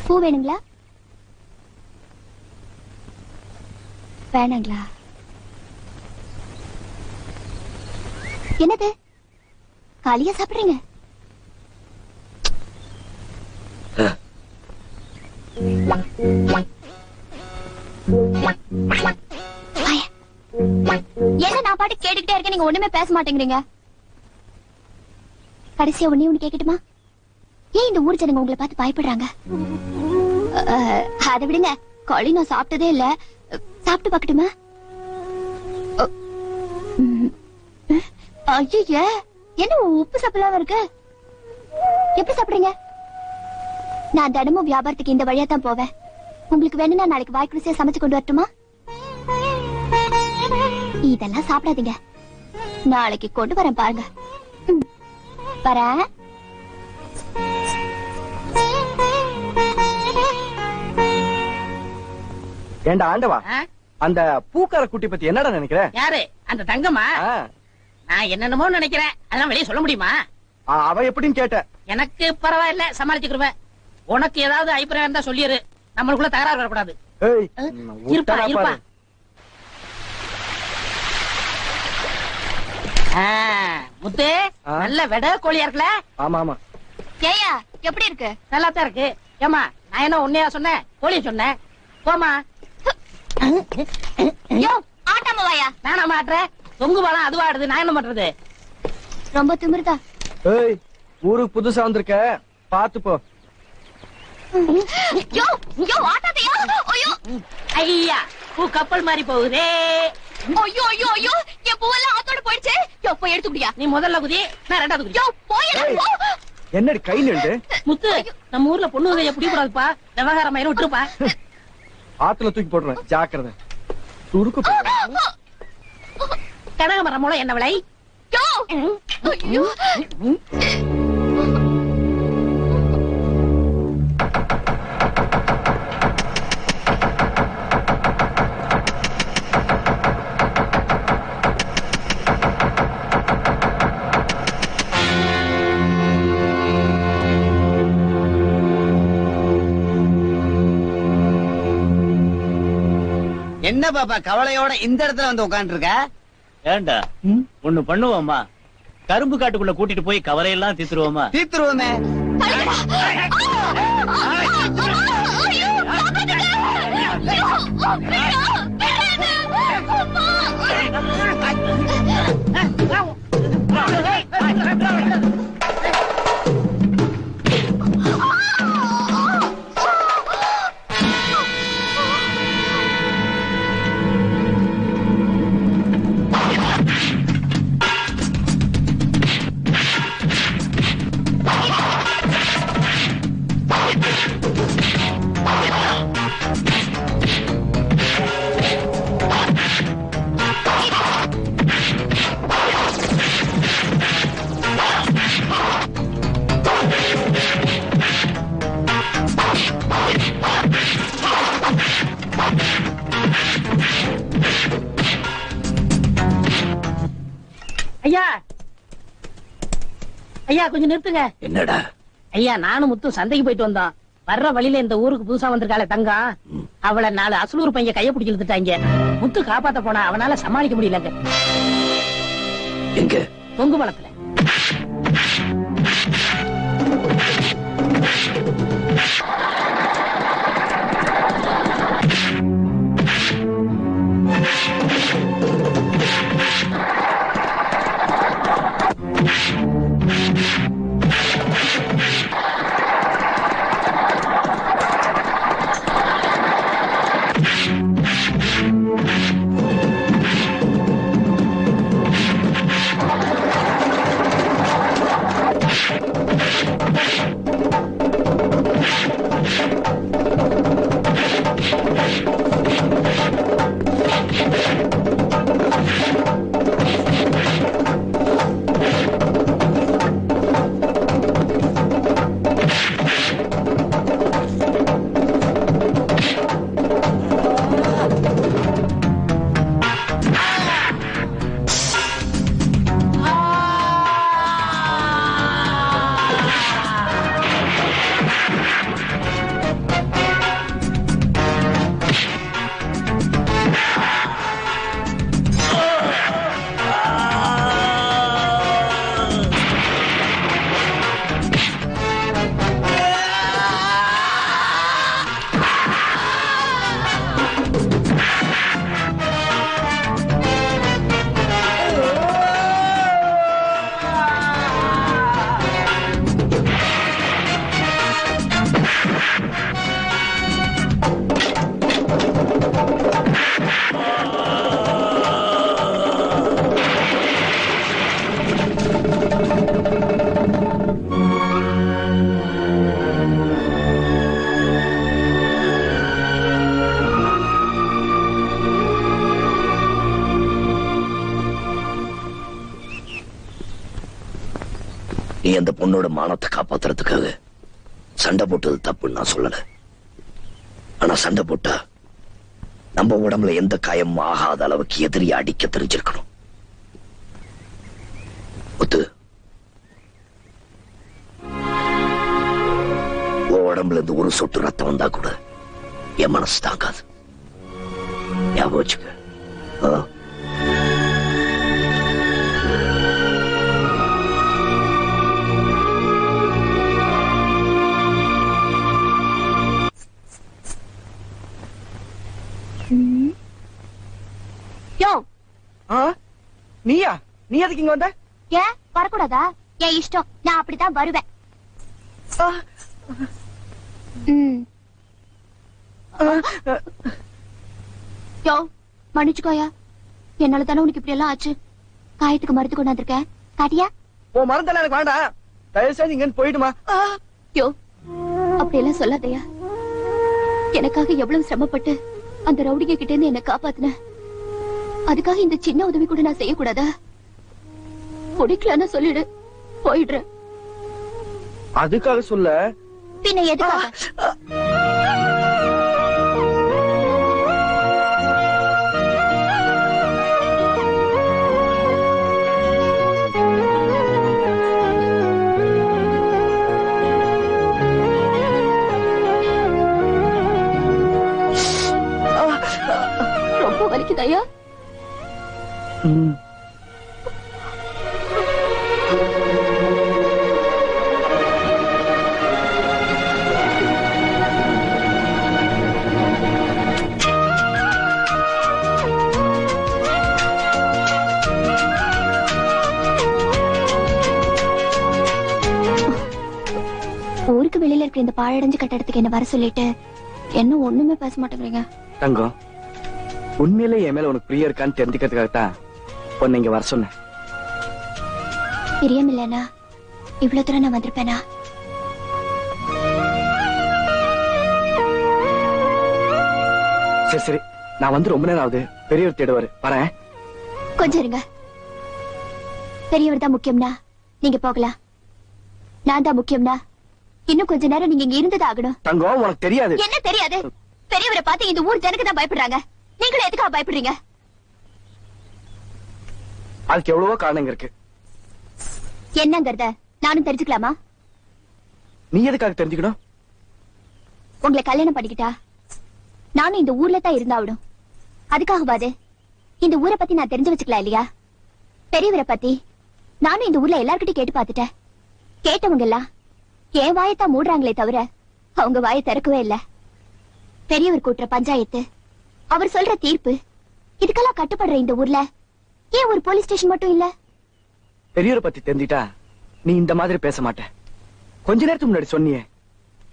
பூ வேணுங்களா? வேணாங்களா? என்னது காலியா சாப்பிடுறீங்க? என்ன நான் பாட்டு கேட்டுக்கிட்டே இருக்கேன், நீங்க ஒண்ணுமே பேச மாட்டேங்கிறீங்க. கடைசியா ஒண்ணு கேட்கட்டுமா? ஏன் இந்த ஊர் ஜனங்க உங்களை பார்த்து பயப்படுறாங்க? அதை விடுங்க, களி நான் சாப்பிட்டதே இல்ல, சாப்பிட்டு பாக்கட்டுமா? ஐய, என்ன உப்பு சாப்பிடலாம் இருக்கு? எப்படி சாப்பிடுறீங்க? நான் தினமும் வியாபாரத்துக்கு இந்த வழியா தான் போவேன். உங்களுக்கு வேணும்னா நாளைக்கு வாய்க்குறிசியா சமைச்சு கொண்டு வரட்டுமா? இதெல்லாம் சாப்பிடாதீங்க, நாளைக்கு கொண்டு வரேன் பாருங்க. வரேன். ஏண்டா ஆண்டவா, அந்த பூக்கார குட்டி பத்தி என்னடா நினைக்கிற? யாரு அந்த தங்கமா? நான் என்னென்னமோ நினைக்கிறேன், அதெல்லாம் வெளியே சொல்ல முடியுமா? அவ எப்படின்னு கேட்ட. எனக்கு பரவாயில்ல, சமாளிச்சுக்குருவேன். உனக்கு ஏதாவது அபிப்பிராயம் இருந்தா சொல்லிரு, நம்மளுக்குள்ள தகராறு வரக்கூடாது. இருப்பா இருப்பா. முத்து நல்ல வெட கோழியா இருக்குல்ல? ஆமா ஆமா. ஏயா எப்படி இருக்கு? நல்லா தான் இருக்கு. ஏமா நான் என்ன உன்னையா சொன்னேன், கோழிய சொன்னேன். போமா. ஆட்டாம வாயா. நானா மாட்டுறேன், தொங்கு பாலம் அதுவா ஆடுது, நான் என்ன பண்றது? ரொம்ப திமிருதா. ஊருக்கு புதுசா வந்திருக்க, பாத்து போ. ஐயா பூ கப்பல் மாதிரி போகுதே. ஐயோ ஐயோ ஐயோ, என் பூவெல்லாம் ஆத்தோட போயிடுச்சு. போய் எடுத்து குடியா. நீ முதல்ல குதி, நான் ரெண்டாவது குதி. என்னடி கை நின்று? முத்து, நம்ம ஊர்ல பொண்ணு வகைய பிடிக்கூடாதுப்பா, விவகாரம் மயிரும் விட்டுருப்பா. ஆத்துல தூக்கி போடுறேன், ஜாக்கிரதை. துருக்கு கனகமரம் மூலம் என்ன விலை? என்ன பாப்பா கவலையோட இந்த இடத்துல வந்து உட்கார்ந்து இருக்க? ஏண்டா ஒண்ணு பண்ணுவோமா, கரும்பு காட்டுக்குள்ள கூட்டிட்டு போய் கவலையெல்லாம் தீத்துருவோமா? தீத்துருவோமே. ஐயா ஐயா கொஞ்சம் நிறுத்துங்க. என்னடா? ஐயா நானும் முத்து சந்தைக்கு போயிட்டு வந்தோம். வர்ற வழியில இந்த ஊருக்கு புதுசா வந்திருக்காளே தங்கம், அவளை 4 அசலூர் பையன் கைய பிடிச்சி இழுத்துட்டாங்க. முத்து காப்பாத்த போனா அவனால சமாளிக்க முடியலங்க. எங்க? தொங்கு மலத்துல. நீ அந்த பொண்ணோட மானத்தை காப்பாத்துறதுக்காக சண்டை போட்டது தப்புன்னு நான் சொல்லல. ஆனா சண்டை போட்டா நம்ம உடம்புல எந்த காயமும் ஆகாத அளவுக்கு எதிரியை அடிக்க தெரிஞ்சிருக்கணும். முத்து, உடம்புல இருந்து ஒரு சொட்டு ரத்தம் வந்தா கூட என் மனசு தாங்காது. ஞாபகம் வச்சுக்க. யோ, நீயா? நீ எதுக்கு இங்க வந்த? ஏன் வரக்கூடாதா? என் இஷ்டம், நான் அப்படித்தான் வருவேன். யோ, மன்னிச்சுக்கோயா, என்னால தானே உனக்கு இப்படி எல்லாம் ஆச்சு. காயத்துக்கு மருந்து கொண்டு வந்திருக்கேன், காட்டியா? ஓ மருந்தெல்லாம் எனக்கு வேண்டாம், தயவு செய்து இங்க போயிடுமா. யோ, அப்படி எல்லாம் சொல்லாதயா. எனக்காக எவ்வளவு சிரமப்பட்டு அந்த ரவுடிங்க கிட்ட இருந்து என்ன காப்பாத்தின. அதுக்காக இந்த சின்ன உதவி கூட நான் செய்யக்கூடாதா? பிடிக்கலன்னு சொல்லிடு, போயிடுறேன். அதுக்காக சொல்ல. பின்ன எதுக்காக? ரொம்ப வலிக்குதாயா? ஊருக்கு வெளியில இருக்கிற இந்த பாழடைஞ்ச கட்டடத்துக்கு என்ன வர சொல்லிட்டு என்ன ஒண்ணுமே பேச மாட்டேங்கிறீங்க. தங்கம், உண்மையிலே என் மேல உனக்கு பிரியம் இருக்கான்னு தெரிஞ்சுக்கிறதுக்காகத்தான் உன்னை இங்க வர சொன்னேன். பிரியம் இல்லனா இவ்வளவு தூரம் நான் வந்திருப்பேனா? சரி சரி, நான் வந்து ரொம்ப நேரம் ஆகுது. பெரியவர் தேடுவாரு, வரேன். கொஞ்சம் இருங்க. பெரியவர் தான் முக்கியம்னா நீங்க போகலாம். நான் தான் முக்கியம்னா இன்னும் கொஞ்ச நேரம் நீங்க இங்க இருந்தது ஆகணும். தங்கம், உனக்கு தெரியாது. என்ன தெரியாது? பெரியவரை பார்த்து இந்த ஊர் ஜனக்கு தான் பயப்படுறாங்க. நீங்களும் எதுக்காக பயப்படுறீங்க? அதுக்கு எவ்வளவோ காரணங்க இருக்கு. என்னங்கறத நானும் தெரிஞ்சுக்கலாமா? நீ எதுக்காக தெரிஞ்சுக்கணும்? உங்களை கல்யாணம் பண்ணிக்கிட்டா நானும் இந்த ஊர்ல தான் இருந்தாவிடும். அதுக்காகவாது இந்த ஊரை பத்தி நான் தெரிஞ்சு வச்சுக்கலாம் இல்லையா? பெரியவரை பத்தி நானும் இந்த ஊர்ல எல்லார்கிட்டயும் கேட்டு பாத்துட்டேன். கேட்டவங்க எல்லாம் என் வாயத்தான் மூடுறாங்களே தவிர அவங்க வாயை திறக்கவே இல்ல. பெரியவர் கூட்டுற பஞ்சாயத்து, அவர் சொல்ற தீர்ப்பு, இதுக்கெல்லாம் கட்டுப்படுற இந்த ஊர்ல ஏன் ஒரு போலீஸ் ஸ்டேஷன் மட்டும் இல்ல? பெரியவரை பத்தி தெரிஞ்சிட்டா நீ இந்த மாதிரி பேச மாட்ட. கொஞ்ச நேரத்துக்கு முன்னாடி சொன்னியே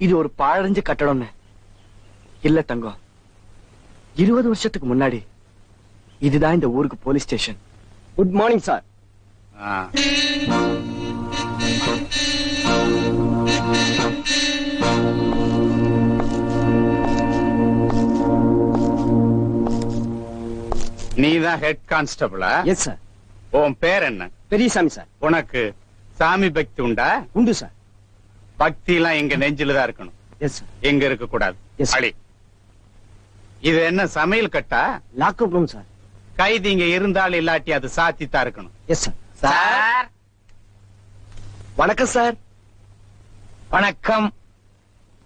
இது ஒரு பாழடைஞ்ச கட்டடம்னு. இல்ல தங்கம், 20 வருஷத்துக்கு முன்னாடி இதுதான் இந்த ஊருக்கு police station. Good morning sir. நீதான் ஹெட் கான்ஸ்டபிளா? Yes sir. உன் பேர் என்ன? பெரியசாமி சார். உனக்கு சாமி பக்தி உண்டா? உண்டு சார். பக்தி எல்லாம் எங்க நெஞ்சில தான் இருக்கணும், எஸ் சார். எங்க இருக்க கூடாது. Yes, sir. அழி. இது என்ன சமையல் கட்டா? Lockup room sir. கைதி இங்க இருந்தால் இல்லாட்டி அது சாத்தி தான் இருக்கணும். Yes sir. சார், வணக்கம் சார். வணக்கம்.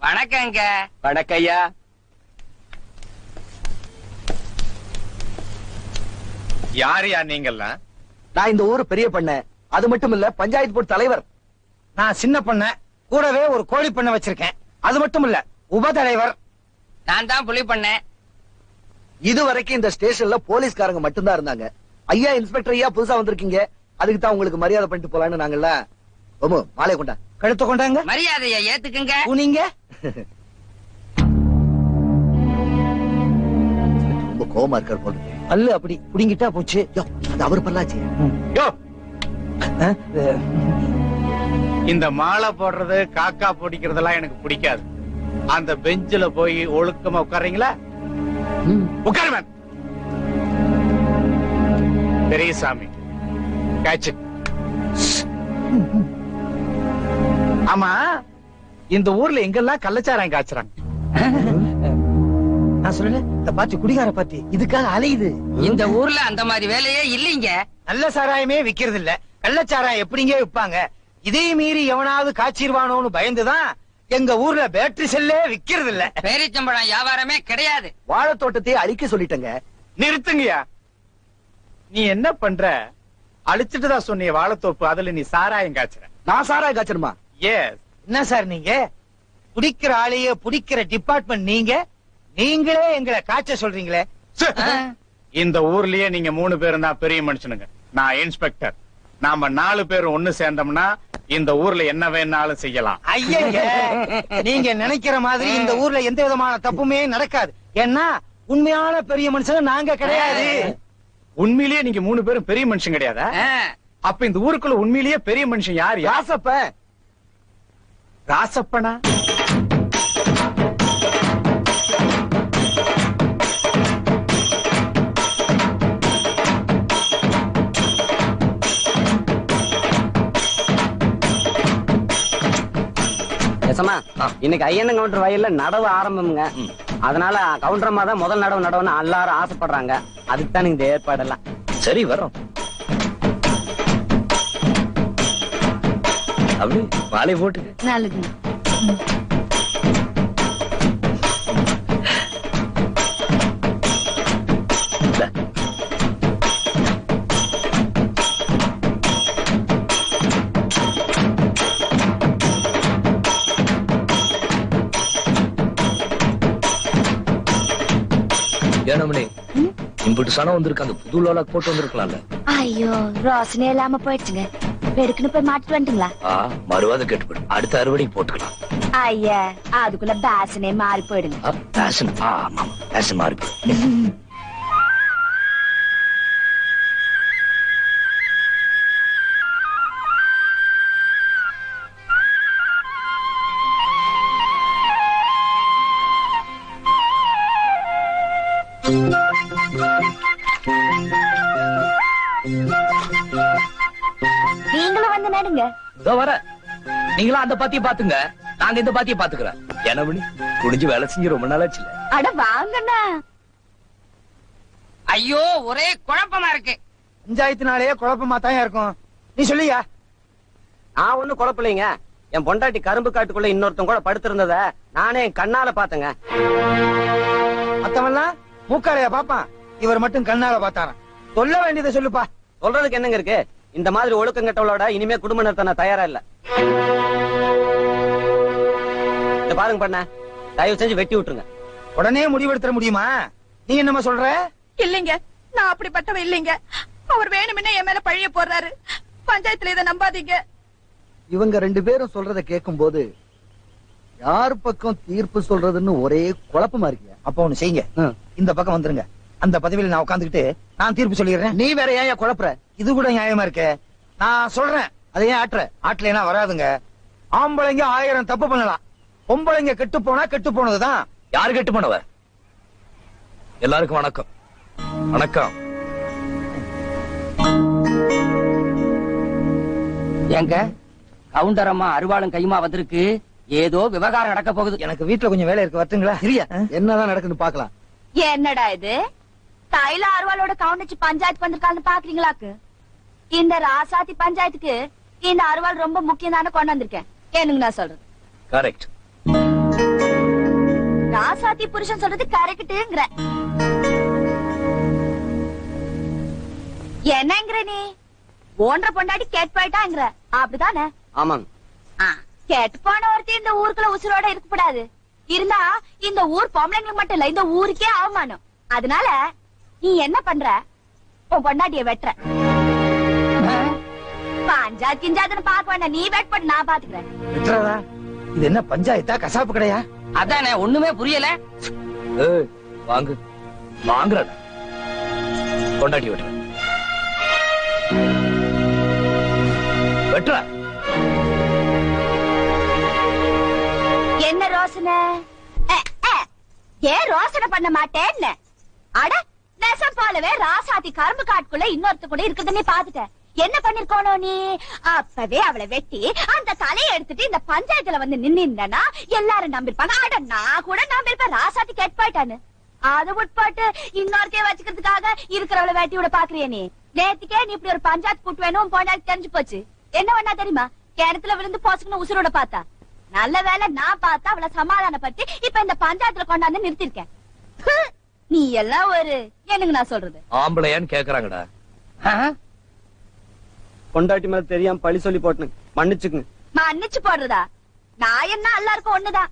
வணக்கங்க. வணக்கையா. யார் யார் நீங்கெல்லாம்? நான் இந்த ஊரு பெரிய பண்ண, அது மட்டும் இல்ல பஞ்சாயத்து போர்டு தலைவர். நான் சின்ன பொண்ண, கூடவே ஒரு கோழி பண்ண வச்சிருக்கேன். அது மட்டும் இல்ல உபதலைவர். நான் தான் புலி பண்ணேன். இதுவரைக்கும் இந்த ஸ்டேஷன்ல போலீஸ்காரங்க மட்டும்தான் இருந்தாங்க. ஐயா இன்ஸ்பெக்டர் ஐயா புதுசா வந்திருக்கீங்க, அதுக்கு தான் உங்களுக்கு மரியாதை பண்ணிட்டு போலான்னு நாங்கல்ல. மாலை கொண்டா. கழுத்து கொண்டாங்க. மரியாதையை ஏத்துக்குங்க. நீங்க ரொம்ப கோவமா இருக்கார் போல. அல்ல அப்படி புடிங்கிட்டா போச்சு. அவர் பண்ணாச்சு. யோ, இந்த மாலை போடுறது காக்கா பிடிக்கிறதெல்லாம் எனக்கு பிடிக்காது. அந்த பெஞ்சில போய் ஒழுக்கமா உட்கார்றீங்களா? உட்காருங்க. பெரியசாமி, கேட்ச். ஆமா, இந்த ஊர்ல எங்கெல்லாம் கள்ளச்சாராயம் காய்ச்சறாங்க? நான் சொல்லல, இந்த பாத்தி குடிகார பாத்தி இதுக்காக அலையுது. இந்த ஊர்ல அந்த மாதிரி வேலையே இல்லைங்க. நல்ல சாராயமே விக்கிறது இல்ல, கள்ளச்சாராயம் எப்படிங்க விப்பாங்க? இதே மீறி எவனாவது காய்ச்சிருவானோன்னு பயந்துதான் எங்க ஊர்ல பேட்டரி செல்லே விக்கிறது இல்ல. பேரிச்சம்பழம் வியாபாரமே கிடையாது. வாழைத்தோட்டத்தையே அழிக்க சொல்லிட்டங்க. நிறுத்துங்கயா. நீ என்ன பண்ற? அழிச்சிட்டுதான் சொன்னிய வாழைத்தோப்பு, அதுல நீ சாராயம் காய்ச்சற. நான் சாராயம் காய்ச்சணுமா? எஸ். என்ன சார் நீங்க குடிக்கிற ஆளையே புடிக்கிற டிபார்ட்மெண்ட் நீங்க, நீங்களே எங்களை காய்ச்ச சொல்றீங்களே. இந்த ஊர்லயே நீங்க 3 பேரும் தான் பெரிய மனுஷனுங்க. நான் இன்ஸ்பெக்டர். நாம 4 பேரும் ஒண்ணு சேர்ந்தோம்னா இந்த ஊர்ல என்ன வேணாலும் செய்யலாம். ஐயா, நீங்க நினைக்கிற மாதிரி இந்த ஊர்ல எந்த விதமான தப்புமே நடக்காது. ஏன்னா உண்மையான பெரிய மனுஷன் நாங்க கிடையாது. உண்மையிலேயே நீங்க 3 பேரும் பெரிய மனுஷன் கிடையாதா? அப்ப இந்த ஊருக்குள்ள உண்மையிலேயே பெரிய மனுஷன் யார்? ராசப்ப. ராசப்பனா? இன்னைக்கு ஐயன் கவுண்டர் வயல்ல நடவு ஆரம்பம்ங்க. அதனால கவுண்டரமா தான் முதல் நடவு நடவுன்னு எல்லாரும் ஆசைப்படுறாங்க. அதுக்கு தான் இந்த ஏற்பாடெல்லாம். சரி வரோம். அப்படி மாலை போட்டுக்க. நல்லது. ஏனமணி, இம்புட்டு சனம் வந்திருக்கு, அந்த புது லோலாக் போட்டு வந்திருக்கலாம்ல. ஐயோ, ரோசனே இல்லாம போயிடுச்சுங்க. வெடுக்குன்னு போய் மாட்டிட்டு வந்துட்டீங்களா? மறுவாத கேட்டுப்படும். அடுத்த அறுவடைக்கு போட்டுக்கலாம். ஐயா, அதுக்குள்ள பேசனே மாறி போயிடுங்க. பேசன் ஆமா, பேசன் மாறி போயிடும். நீங்களும் வந்து நடுங்க. இதோ வர. நீங்களும் அந்த பாத்திய பாத்துங்க, நாங்க இந்த பாத்திய பாத்துக்கிறோம். என்ன பண்ணி குடிஞ்சு வேலை செஞ்சு ரொம்ப நாளாச்சு. அட வாங்கண்ணா. ஐயோ, ஒரே குழப்பமா இருக்கு. பஞ்சாயத்துனாலே குழப்பமா தான் இருக்கும். நீ சொல்லியா? நான் ஒண்ணும் குழப்பலைங்க. என் பொண்டாட்டி கரும்பு காட்டுக்குள்ள இன்னொருத்தன் கூட படுத்திருந்தத நானே என் கண்ணால பாத்தங்க. மத்தவெல்லாம் மூக்காலையா பாப்பான், இவர் மட்டும் கண்ணால பாத்தாராம். சொல்ல வேண்டியதை சொல்லுப்பா. சொல்றதுக்கு என்னங்க இருக்கு? இந்த மாதிரி ஒழுக்கம் கெட்டவளோட இனிமே குடும்ப நடத்த நான் தயாரா இல்ல. இந்த பாருங்க பண்ண, தயவு செஞ்சு வெட்டி விட்டுருங்க. உடனே முடிவெடுத்துற முடியுமா? நீ என்னமா சொல்ற? இல்லைங்க, நான் அப்படிப்பட்டவ இல்லைங்க. அவர் வேணும்னே என் மேல பழிய போடுறாரு. பஞ்சாயத்துல இதை நம்பாதீங்க. இவங்க 2 பேரும் சொல்றத கேட்கும் போது யார் பக்கம் தீர்ப்பு சொல்றதுன்னு ஒரே குழப்பமா இருக்கு. அப்ப ஒண்ணு செய்யுங்க, இந்த பக்கம் வந்துருங்க. அந்த பதவியில நான் உட்காந்துக்கிட்டு நான் தீர்ப்பு சொல்லிடுறேன். நீ வேற ஏன் குழப்புற? இது கூட நியாயமா இருக்கு. நான் சொல்றேன், அதை ஏன் ஆட்டலைன்னா வராதுங்க. ஆம்பளைங்க 1000 தப்பு பண்ணலாம், பொம்பளைங்க கெட்டு போனா கெட்டு போனதுதான். யாரு கெட்டு போனவ? எல்லாருக்கும் வணக்கம். வணக்கம். எங்க கவுண்டரம்மா அருவாளும் கையுமா வந்திருக்கு. ஏதோ விவகாரம் நடக்க போகுது. எனக்கு வீட்டுல கொஞ்சம் வேலை இருக்கு, வரட்டுங்களா? இல்லையா, என்னதான் நடக்குன்னு பாக்கலாம். என்னடா இது? தைல அருவாளோட கவுண்டச்சு பஞ்சாயத்து வந்திருக்கான்னு பாக்குறீங்களாக்கு? இந்த ராசாத்தி பஞ்சாயத்துக்கு இந்த அருவாள் ரொம்ப முக்கியம் தானே கொண்டு வந்திருக்கேன். என்னங்க நான் சொல்றது கரெக்ட். ராசாத்தி புருஷன் சொல்றது கரெக்ட்ங்கிற. என்னங்கிற நீ? ஒன்றரை பொண்டாடி கேட்டு போயிட்டாங்கிற, அப்படிதானே? ஆமாங்க. கேட்டு போன ஒருத்தி இந்த ஊருக்குள்ள உசுரோட இருக்கக்கூடாது. இருந்தா இந்த ஊர் பொம்பளைங்களுக்கு மட்டும் இல்ல, இந்த ஊருக்கே அவமானம். அதனால நீ என்ன பண்ற? உன் பொண்டாட்டிய வெட்டுற. பஞ்சாயத்து கிஞ்சாதுன்னு பாக்க வேண்டாம், நீ வெட் பண்ண, நான் பாத்துக்கிறேன். வெட்டுறதா? இது என்ன பஞ்சாயத்தா, கசாப்பு கடையா? அதானே, ஒண்ணுமே புரியல. வாங்கு வாங்குற கொண்டாட்டி வெட்டுற வெட்டுற. என்ன ரோசனை? ஏன் ரோசனை பண்ண மாட்டேன்னு? அட நெசம் போலவே ராசாத்தி கரும்பு காட்டுக்குள்ள இன்னொருத்த கூட இருக்குதுன்னு பாத்துட்டேன். என்ன பண்ணிருக்கணும் நீ? அப்பவே அவளை வெட்டி அந்த தலையை எடுத்துட்டு இந்த பஞ்சாயத்துல வந்து நின்னா எல்லாரும் நம்பிருப்பாங்க. அட நான் கூட நம்பிருப்பேன், ராசாத்தி கேட் போயிட்டான்னு. அதை உட்பாட்டு இன்னொருத்தைய வச்சுக்கிறதுக்காக இருக்கிறவளை வேட்டி விட பாக்குறிய நீ? நேத்துக்கே நீ இப்படி ஒரு பஞ்சாயத்து கூட்டு வேணும் பொண்டாட்டி தெரிஞ்சு போச்சு. என்ன வேணா தெரியுமா? கிணத்துல விழுந்து போச்சுக்கணும் உசுரோட பார்த்தா. நல்ல வேலை நான் பார்த்தா அவளை சமாதானப்படுத்தி இப்ப இந்த பஞ்சாயத்துல கொண்டாந்து நிறுத்திருக்கேன். நீ எல்லாம் ஒரு எனக்கு நான் சொல்றது ஆம்பளையான்னு கேக்குறாங்கடா. பொண்டாட்டி மேல தெரியாம பழி சொல்லி போட்டுனுங்க, மன்னிச்சுக்குங்க. மன்னிச்சு போடுறதா? நான் என்ன எல்லாருக்கும் ஒண்ணுதான்.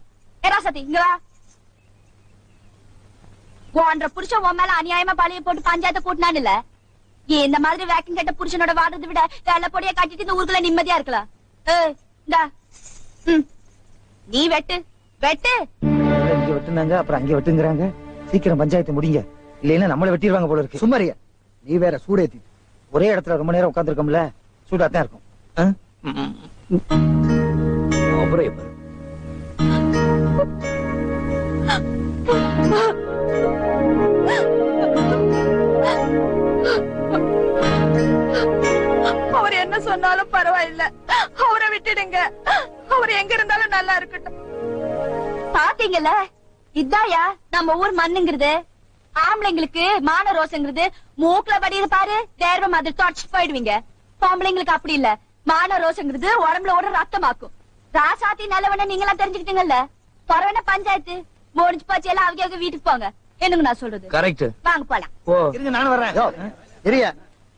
ராசாத்தி இங்க வா. போன்ற புருஷன் உன் மேல அநியாயமா பழிய போட்டு பஞ்சாயத்தை கூட்டினான் இல்ல? இந்த மாதிரி வேக்கம் கட்ட புருஷனோட வாடுறதை விட வெள்ள பொடிய கட்டிட்டு இந்த ஊருக்குள்ள நிம்மதியா இருக்கலாம். நீ வெட்டு வெட்டு. இங்க வெட்டுனாங்க, அப்புறம் அங்க வெட்டுங்கிறாங்க. சீக்கிரம் பஞ்சாயத்து முடிங்க, இல்லைன்னா நம்மள வெட்டிடுவாங்க போல இருக்கு. சும்மாரியா, நீ வேற சூடேத்தி. ஒரே இடத்துல ரொம்ப நேரம் உட்கார்ந்துருக்கோம்ல, சூடாத்தான் இருக்கும். அப்புறம் எப்ப அவர் என்ன சொன்னாலும் பரவாயில்ல, அவரை விட்டுடுங்க. அவர் எங்க இருந்தாலும் நல்லா இருக்கட்டும். பாத்தீங்கல்ல, இதாயா நம்ம ஊர் மண்ணுங்கிறது. ஆம்பளைங்களுக்கு மான ரோசங்கிறது மூக்குல படியிரு பாரு, தேர்வ மாதிரி தொடச்சு போயிடுவீங்க. பொம்பளைங்களுக்கு அப்படி இல்ல, மான ரோசங்கிறது உடம்புல ஓட ரத்தமாக்கும். ராசாத்தி நல்லவன நீங்களா தெரிஞ்சுக்கிட்டீங்கல்ல. பரவாயில்ல, பஞ்சாயத்து முடிஞ்சு போச்சு, எல்லாம் அவங்க வீட்டுக்கு போங்க. என்னங்க நான் சொல்றது? கரெக்ட். வாங்க போலாம். இருங்க, நானும் வர்றேன். சரியா,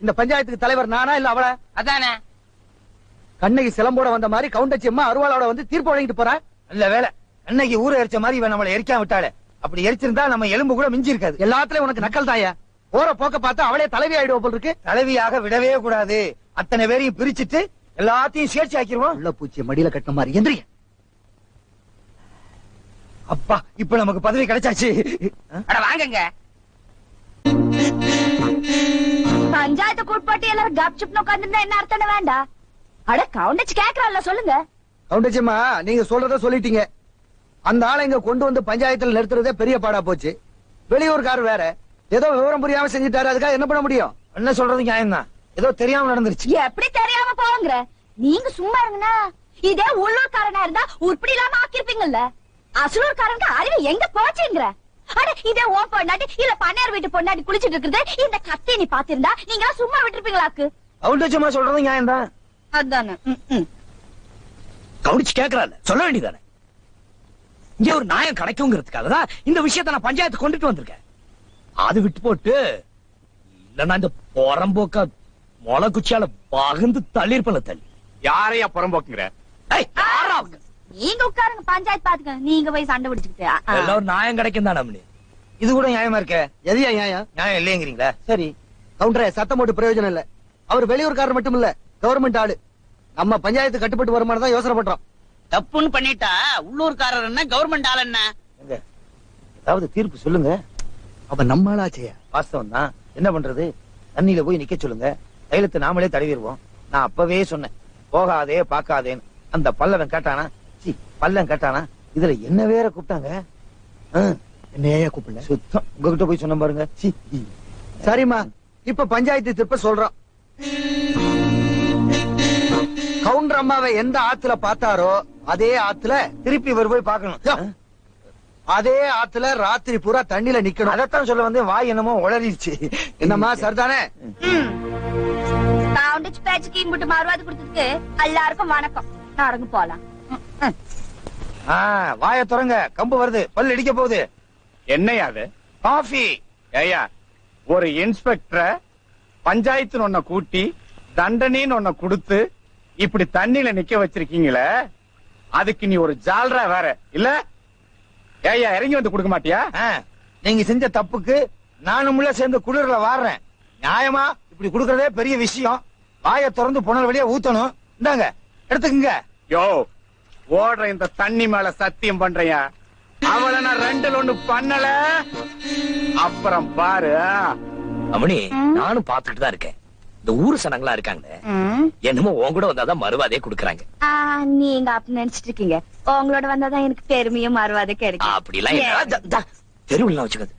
இந்த பஞ்சாயத்துக்கு தலைவர் நானா இல்ல அவள? அதானே கண்ணகி சிலம்போட வந்த மாதிரி கவுண்டச்சி அம்மா அருவாளோட வந்து தீர்ப்பு வழங்கிட்டு போறா. நல்ல வேலை, அன்னைக்கு ஊரை எரிச்ச மாதிரி இவன் நம்மளை எரிக்காம விட்டாளே. அப்படி எரிச்சிருந்தா நம்ம எலும்பு கூட மிஞ்சி இருக்காது. எல்லாத்துலயும் உனக்கு நக்கல் தாயா. போற போக்க பார்த்தா அவளே தலைவி ஆயிடுவா போல் இருக்கு. தலைவியாக விடவே கூடாது. அத்தனை பேரையும் பிரிச்சுட்டு எல்லாத்தையும் சேர்ச்சி ஆக்கிடுவோம். உள்ள பூச்சி மடியில கட்டின மாதிரி எந்திரிங்க. அப்பா, இப்ப நமக்கு பதவி கிடைச்சாச்சு. வாங்குங்க. பஞ்சாயத்து கூட்பாட்டி எல்லாரும் கப் சுப்னு உட்கார்ந்துருந்தா என்ன அர்த்தம் வேண்டாம்? அட கவுண்டச்சு கேக்குறான்ல, சொல்லுங்க. கவுண்டச்சி அம்மா, நீங்க சொல்றத சொல்லிட்டீங்க. அந்த ஆளை இங்க கொண்டு வந்து பஞ்சாயத்துல நிறுத்துறதே பெரிய பாடா போச்சு. வெளியூர்காரர் வேற, ஏதோ விவரம் புரியாம செஞ்சுட்டாரு. அதுக்காக என்ன பண்ண முடியும்? என்ன சொல்றது நியாயம் தான், ஏதோ தெரியாம நடந்துருச்சு. எப்படி தெரியாம போங்கிற? நீங்க சும்மா இருங்கண்ணா. இதே உள்ளூர்காரனா இருந்தா உருப்படி இல்லாம ஆக்கிருப்பீங்கல்ல. அசலூர்காரனுக்கு அறிவு எங்க போச்சுங்கிற? அட இதே ஓ பொண்ணாட்டி இல்ல பண்ணையார் வீட்டு பொண்ணாட்டி குளிச்சிட்டு இருக்கிறது இந்த கத்தி நீ பாத்திருந்தா நீங்க சும்மா விட்டுருப்பீங்களாக்கு? கவுண்டச்சம்மா சொல்றது நியாயம் தான். அதானே கவனிச்சு கேக்குறாரு, சொல்ல வேண்டியதானே. இங்க ஒரு நியாயம் கிடைக்குங்கிறதுக்காக தான் இந்த விஷயத்த நான் பஞ்சாயத்து கொண்டுட்டு வந்திருக்கேன். அது விட்டு போட்டு இல்லன்னா இந்த புறம்போக்க மொளை குச்சியால பகிர்ந்து தள்ளிருப்பல தள்ளி. யாரையா புறம்போக்குங்கிற? நீங்க உட்காருங்க, பஞ்சாயத்து பாத்துக்க. நீங்க போய் சண்டை பிடிச்சுக்கிட்டு எல்லாம் ஒரு நியாயம் கிடைக்கும் தான். நம்மளே இது கூட நியாயமா இருக்க? எதையா நியாயம்? நியாயம் இல்லையங்கிறீங்களா? சரி கவுண்டரே, சத்தம் போட்டு பிரயோஜனம் இல்ல. அவர் வெளியூர்காரர் மட்டும் இல்ல, கவர்மெண்ட் ஆளு. நம்ம பஞ்சாயத்து கட்டுப்பட்டு வருமானம் தான் யோசனை பண்றோம். தப்புன்னு பண்ணிட்டா உள்ளூர்காரர் என்ன கவர்மெண்ட் ஆள் என்ன? ஏதாவது தீர்ப்பு சொல்லுங்க. அவ நம்மளாச்சே. வாஸ்தவம் தான், என்ன பண்றது? தண்ணியில போய் நிக்க சொல்லுங்க, தைலத்தை நாமளே தடவிடுவோம். நான் அப்பவே சொன்னேன், போகாதே பாக்காதேன்னு. அந்த பல்லவன் கேட்டானா? பல்லன் கேட்டானா? இதுல என்ன வேற கூப்பிட்டாங்க. என்னையா கூப்பிடல? சுத்தம் உங்ககிட்ட போய் சொன்ன பாருங்க. சரிம்மா, இப்ப பஞ்சாயத்து திருப்ப சொல்றோம். கவுண்டர் அம்மாவை எந்த ஆத்துல பார்த்தாரோ அதே ஆத்துல திருப்பி இவர் போய் பார்க்கணும். அதே ஆத்துல ராத்திரி பூரா தண்ணியில நிக்கணும். அதைத்தான் சொல்ல வந்து வாய் என்னமோ உளறிடுச்சு. என்னம்மா சரிதானே? கவுண்டச்சு பேச்சுக்கு இம்புட்டு மறுவாது கொடுத்ததுக்கு எல்லாருக்கும் வணக்கம். நடந்து போலாம். வாய தொடங்க, கம்பு வருது, பல்லு இடிக்க போகுது. என்னையா அது? காஃபி. ஏயா, ஒரு இன்ஸ்பெக்டரை பஞ்சாயத்து ஒன்ன கூட்டி தண்டனைன்னு ஒன்ன கொடுத்து இப்படி தண்ணியில நிக்க வச்சிருக்கீங்களே, அதுக்கு நீ ஒரு ஜால்ரா வேற இல்ல? ஏயா, இறங்கி வந்து கொடுக்க மாட்டியா? நீங்க செஞ்ச தப்புக்கு நானும் சேர்ந்து குளிர்ல வாடுறேன். நியாயமா இப்படி கொடுக்கறதே பெரிய விஷயம். வாய திறந்து புனல் வழியா ஊத்தணும். இந்தாங்க, எடுத்துக்குங்க. யோ, ஓடுற இந்த தண்ணி மேல சத்தியம் பண்றையா, அவளை நான் ரெண்டுல ஒண்ணு பண்ணல. அப்புறம் பாரு. அம்மணி, நானும் பாத்துட்டு தான் இருக்கேன். இந்த ஊரு சனங்களா இருக்காங்க, என்னமோ உன் கூட வந்தாதான் மறுவாதே குடுக்கறாங்க. நீங்க அப்படி நினைச்சிட்டு இருக்கீங்க. உங்களோட வந்தாதான் எனக்கு பெருமையும் மறுவாதே கிடைக்கும். அப்படி எல்லாம் தெருவுல வச்சுக்காது.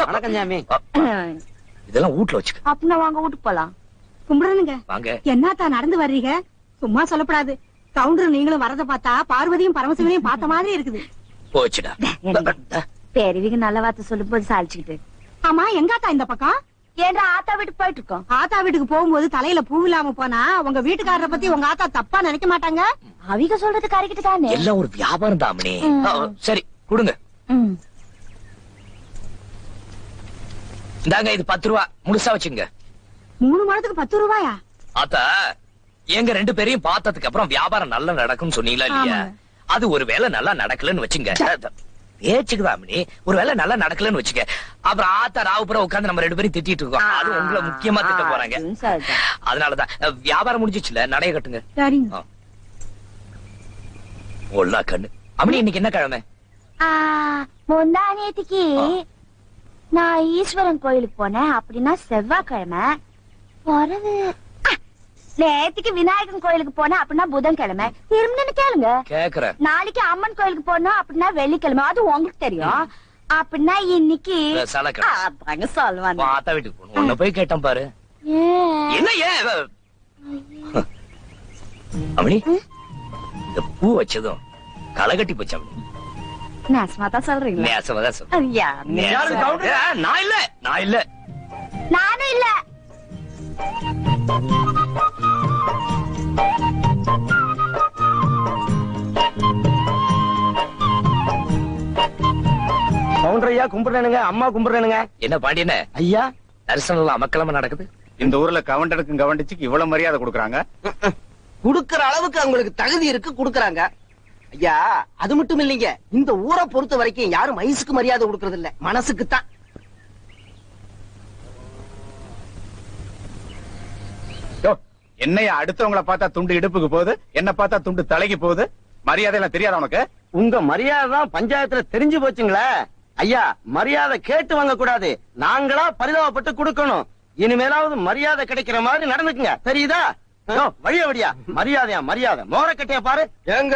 வணக்கம் ஜாமி. இதெல்லாம் வீட்டுல வச்சுக்க. அப்படின்னா வாங்க வீட்டுக்கு போலாம். கும்பிடணுங்க. வாங்க. என்னத்தா நடந்து வர்றீங்க? சும்மா சொல்லப்படாது. கவுண்டர் நீங்களும் வரத பார்த்தா பார்வதியும் பரமசிவனையும் பார்த்த மாதிரி இருக்குது. போச்சுடா. பெரியவிங்க நல்ல வார்த்தை சொல்லும் போது சாலிச்சுக்கிட்டு. ஆமா, எங்காத்தா இந்த பக்கம்? ஏன்டா ஆத்தா வீட்டுக்கு போயிட்டு இருக்கோம். ஆத்தா வீட்டுக்கு போகும்போது தலையில பூ இல்லாம போனா உங்க வீட்டுக்காரரை பத்தி உங்க ஆத்தா தப்பா நினைக்க மாட்டாங்க? அவிக சொல்றது கரெக்ட் தானே. எல்லாம் ஒரு வியாபாரம் தாமனே. சரி கொடுங்க. இந்தாங்க, இது 10 ரூபா முழுசா வச்சுங்க. 3 மாதத்துக்கு 10 ரூபாயா? ஆத்தா, எங்க 2 பேரையும் பார்த்ததுக்கு அப்புறம் வியாபாரம் நல்லா நடக்கும்னு சொன்னீங்களா இல்லையா? அது ஒரு வேளை நல்லா நடக்கலன்னு வச்சுங்க. பேச்சுக்குதாமணி, ஒரு வேளை நல்லா நடக்கலன்னு வச்சுக்க, அப்புறம் ஆத்தா ராவுப்புறம் உட்கார்ந்து நம்ம 2 பேரும் திட்டிட்டு இருக்கோம். அது உங்களை முக்கியமா திட்ட போறாங்க. அதனாலதான் வியாபாரம் முடிஞ்சிச்சுல, நடைய கட்டுங்க. ஒல்லா கண்ணு. அம்மணி, இன்னைக்கு என்ன கிழமை? முந்தா நேத்திக்கு நான் ஈஸ்வரன் கோயிலுக்கு போனேன். அப்படின்னா செவ்வாய்க்கிழமை. பிறகு நேத்திக்கு விநாயகன் கோயிலுக்கு போனேன். அப்படின்னா புதன்கிழமை. திரும்ப கேளுங்க. கேக்குறேன். நாளைக்கு அம்மன் கோயிலுக்கு போனோம். அப்படின்னா வெள்ளிக்கிழமை. அது உங்களுக்கு தெரியும். அப்படின்னா இன்னைக்கு சொல்லுவாங்க. ஆத்தா வீட்டுக்கு போகணும். உன்ன போய் கேட்டேன் பாரு. என்ன அம்மணி, இந்த பூ வச்சதும் களை கட்டி போச்சு அம்மணி. நேசமாதான் சொல்றீங்களா? நேசமாதான் சொல்றேன். நான் இல்ல, நான் இல்ல, நானும் இல்ல. கவுண்டரையா கும்பிடுறேனுங்க, அம்மா கும்பிடுறேனுங்க. என்ன பாண்டியன ஐயா, தரிசனம் அமக்கலமா நடக்குது. இந்த ஊர்ல கவுண்டருக்கும் கவண்டிச்சுக்கு இவ்வளவு மரியாதை கொடுக்கறாங்க. குடுக்கற அளவுக்கு அவங்களுக்கு தகுதி இருக்கு, குடுக்கறாங்க. ஐயா, அது மட்டும் இல்லைங்க, இந்த ஊரை பொறுத்த வரைக்கும் யாரும் வயசுக்கு மரியாதை கொடுக்கறது இல்ல, மனசுக்கு தான். என்னைய அடுத்தவங்களை பார்த்தா துண்டு இடுப்புக்கு போகுது, என்ன பார்த்தா துண்டு தலைக்கு போகுது. மரியாதை எல்லாம் தெரியாத உனக்கு? உங்க மரியாதை தான் பஞ்சாயத்துல தெரிஞ்சு போச்சுங்களே. ஐயா, மரியாதை கேட்டு வாங்க கூடாது, நாங்களா பரிதாபப்பட்டு கொடுக்கணும். இனிமேலாவது மரியாதை கிடைக்கிற மாதிரி நடந்துக்குங்க, தெரியுதா? வழியா வழியா மரியாதையா மரியாதை. மோரக்கட்டைய பாரு. ஏங்க,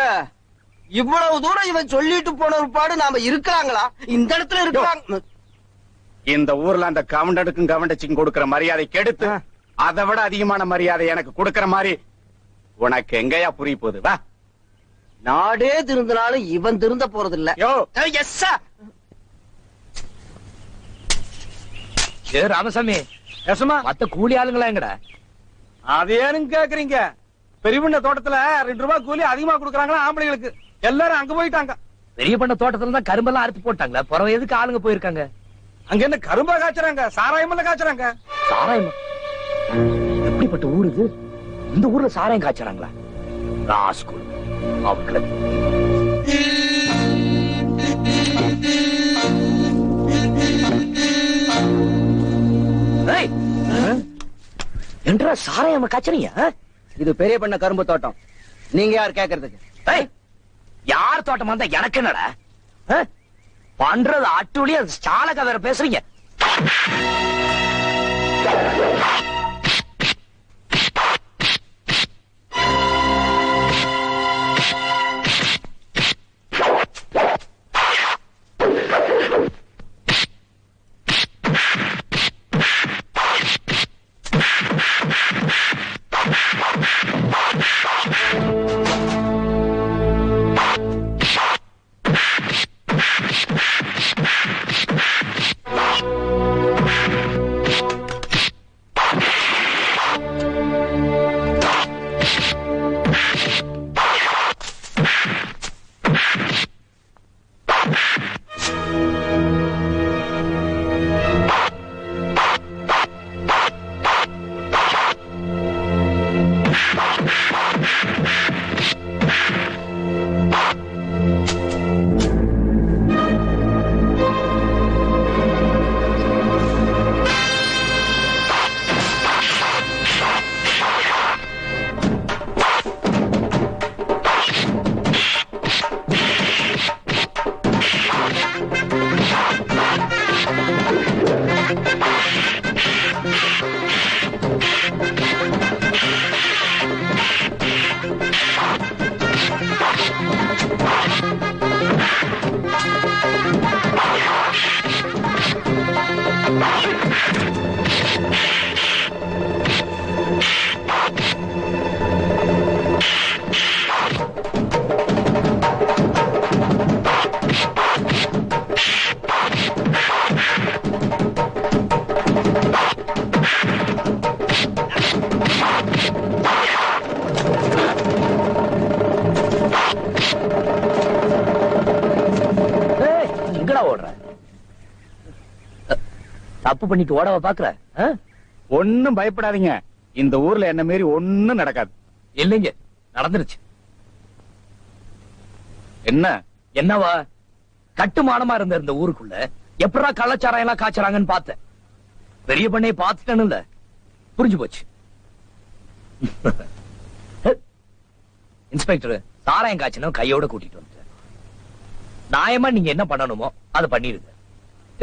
இவ்வளவு தூரம் இவன் சொல்லிட்டு போன ஒரு பாடு நாம இருக்கலாங்களா? இந்த இடத்துல இருக்கலாம். இந்த ஊர்ல அந்த கவுண்டனுக்கும் கவண்டச்சிக்கும் கொடுக்கிற மரியாதை கெடுத்து அதை விட அதிகமான மரியாதை எனக்கு கொடுக்கிற மாதிரி உனக்கு எங்கயா புரிய போகுது? வா. நாடே திருந்தினாலும் இவன் திருந்த போறது இல்ல. ராமசாமி, மத்த கூலி ஆளுங்களா எங்கடா? அது ஏன்னு கேக்குறீங்க? பெரிய பண்ண தோட்டத்துல 2 ரூபாய் கூலி அதிகமா கொடுக்கறாங்களா ஆம்பளைங்களுக்கு? எல்லாரும் அங்க போயிட்டாங்க. பெரிய பண்ண தோட்டத்துல தான் கரும்பெல்லாம் அறுத்து போட்டாங்களா? பிறகு எதுக்கு ஆளுங்க போயிருக்காங்க? அங்க என்ன கரும்பா காய்ச்சறாங்க, சாராயமெல்லாம் காய்ச்சறாங்க. சாராயம்? எப்படிப்பட்ட ஊர் இது? இந்த ஊர்ல சாராயம் காய்ச்சறாங்களா? ராஸ்கூல் அவங்கள. என்றா சாராயம் காய்ச்சறீங்க? இது பெரிய பண்ண கரும்பு தோட்டம், நீங்க யார் கேக்குறதுக்கு? யார் தோட்டமா இருந்தா எனக்கு என்னடா? பண்றது அட்டுலியா சாலக வேற பேசுறீங்க. தப்பு பண்ணிட்டு ஓடவா பாக்குற? ஒண்ணும் பயப்படாதீங்க, இந்த ஊர்ல என்ன மீறி ஒண்ணும் நடக்காது. இல்லைங்க, நடந்துருச்சு. என்ன என்னவா? கட்டுமானமா இருந்த இந்த ஊருக்குள்ள எப்படா கள்ளச்சாராயம் எல்லாம் காய்ச்சறாங்கன்னு பார்த்தேன். பெரிய பண்ணையை பார்த்துட்டேன்னு புரிஞ்சு போச்சு. இன்ஸ்பெக்டர் சாராயம் காய்ச்சனும் கையோட கூட்டிட்டு வந்து நியாயமா நீங்க என்ன பண்ணணுமோ அதை பண்ணிருங்க.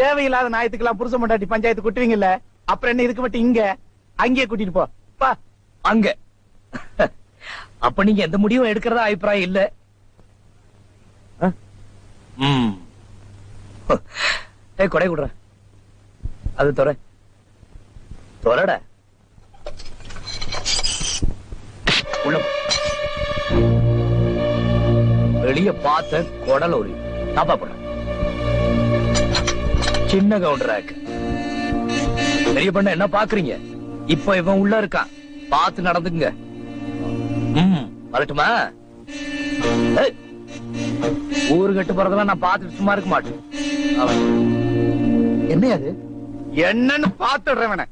தேவையில்லாத நாயத்துக்கெல்லாம் புருஷ மண்டாட்டி பஞ்சாயத்து கூட்டுவீங்கல்ல, அப்புறம் என்ன இதுக்கு மட்டும் இங்க அங்கேயே கூட்டிட்டு போ. அங்க அப்ப நீங்க எந்த முடிவும் எடுக்கிறதா அபிப்பிராயம் இல்ல? கொடை குடுற அது தொரட உள்ள வெளிய பார்த்த குடல் ஒரு தாப்பா போட சின்ன கவுண்டராக்கு பெரிய பண்ண என்ன பாக்குறீங்க? இப்ப இவன் உள்ள இருக்கான், பார்த்து நடந்துங்க. வரட்டுமா? ஊரு கட்டு போறதெல்லாம் நான் பார்த்துட்டு சும்மா இருக்க மாட்டேன். என்ன அது? என்னன்னு பாத்துடுறவன